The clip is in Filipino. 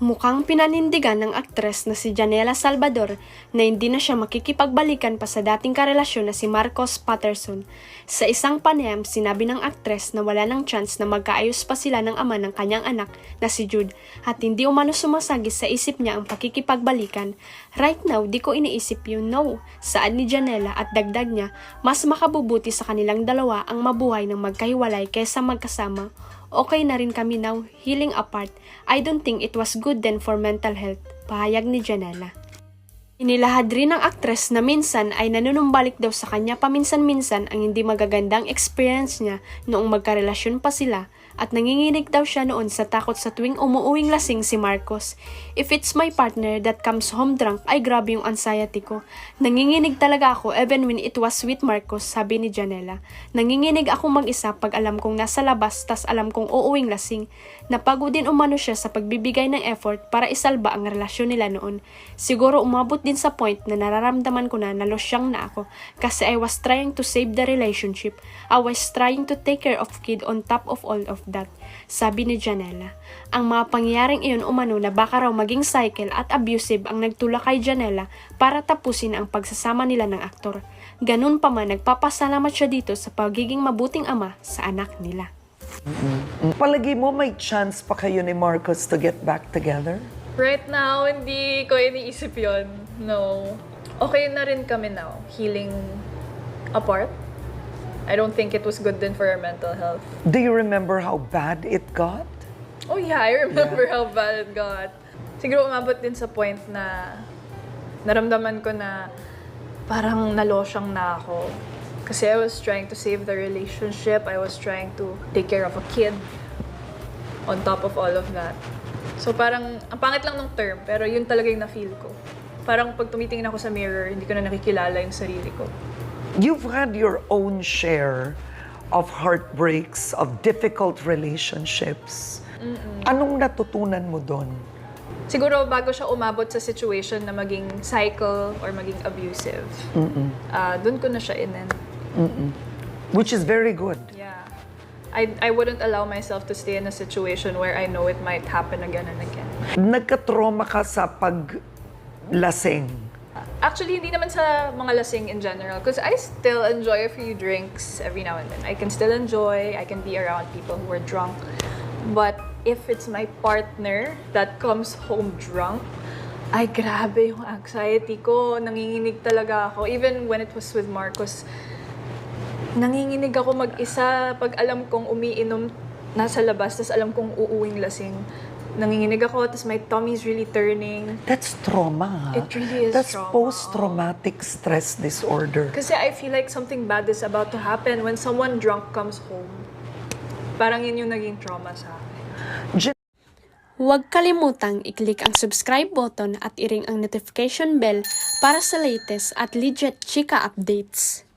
Mukhang pinanindigan ng aktres na si Janela Salvador na hindi na siya makikipagbalikan pa sa dating karelasyon na si Marcos Patterson. Sa isang panayam, sinabi ng aktres na wala ng chance na magkaayos pa sila ng ama ng kanyang anak na si Jude at hindi umano sumasagis sa isip niya ang pakikipagbalikan. Right now, di ko iniisip yun, no. Saad ni Janela at dagdag niya, mas makabubuti sa kanilang dalawa ang mabuhay ng magkahiwalay kaysa magkasama. Okay na rin kami now, healing apart. I don't think it was good then for mental health, pahayag ni Janela. Inilahad rin ng aktres na minsan ay nanunumbalik daw sa kanya paminsan-minsan ang hindi magagandang experience niya noong magkarelasyon pa sila at nanginginig daw siya noon sa takot sa tuwing umuuwing lasing si Marcos. If it's my partner that comes home drunk, ay grabe yung anxiety ko. Nanginginig talaga ako even when it was with Marcos, sabi ni Janela. Nanginginig ako mag-isa pag alam kong nasa labas tas alam kong uuwing lasing. Napagod din umano siya sa pagbibigay ng effort para isalba ang relasyon nila noon. Siguro umabot din sa point na nararamdaman ko na losyang na ako kasi I was trying to save the relationship. I was trying to take care of kid on top of all of that, sabi ni Janela. Ang mga pangyayaring iyon umano na baka raw maging cycle at abusive ang nagtulak kay Janela para tapusin ang pagsasama nila ng aktor. Ganun pa man, nagpapasalamat siya dito sa pagiging mabuting ama sa anak nila. Palagi mo may chance pa kayo ni Marcos to get back together? Right now, hindi ko iniisip yon. No. Okay na rin kami now, healing apart. I don't think it was good din for our mental health. Do you remember how bad it got? Oh yeah, I remember how bad it got. Siguro umabot din sa point na naramdaman ko na parang nalosyang na ako. Kasi I was trying to save the relationship. I was trying to take care of a kid on top of all of that. So parang, ang pangit lang ng term, pero yun talaga yung na-feel ko. Parang pag tumitingin ako sa mirror, hindi ko na nakikilala yung sarili ko. You've had your own share of heartbreaks, of difficult relationships. Anong natutunan mo doon? Siguro bago siya umabot sa situation na maging cycle or maging abusive, doon ko na siya in-end. Which is very good. Yeah. I wouldn't allow myself to stay in a situation where I know it might happen again and again. Nagka-trauma ka sa paglasing. Actually, hindi naman sa mga lasing in general because I still enjoy a few drinks every now and then. I can still enjoy, I can be around people who are drunk. But if it's my partner that comes home drunk, ay grabe yung anxiety ko. Nanginginig talaga ako. Even when it was with Marcos, nanginginig ako mag-isa pag alam kong umiinom nasa labas, tas alam kong uuwing lasing. Nanginginig ako, tas my tummy's really turning. That's trauma. It really is That's trauma. post-traumatic stress disorder. Kasi I feel like something bad is about to happen when someone drunk comes home. Parang yun yung naging trauma sa akin. Huwag kalimutang i-click ang subscribe button at i-ring ang notification bell para sa latest at legit chika updates.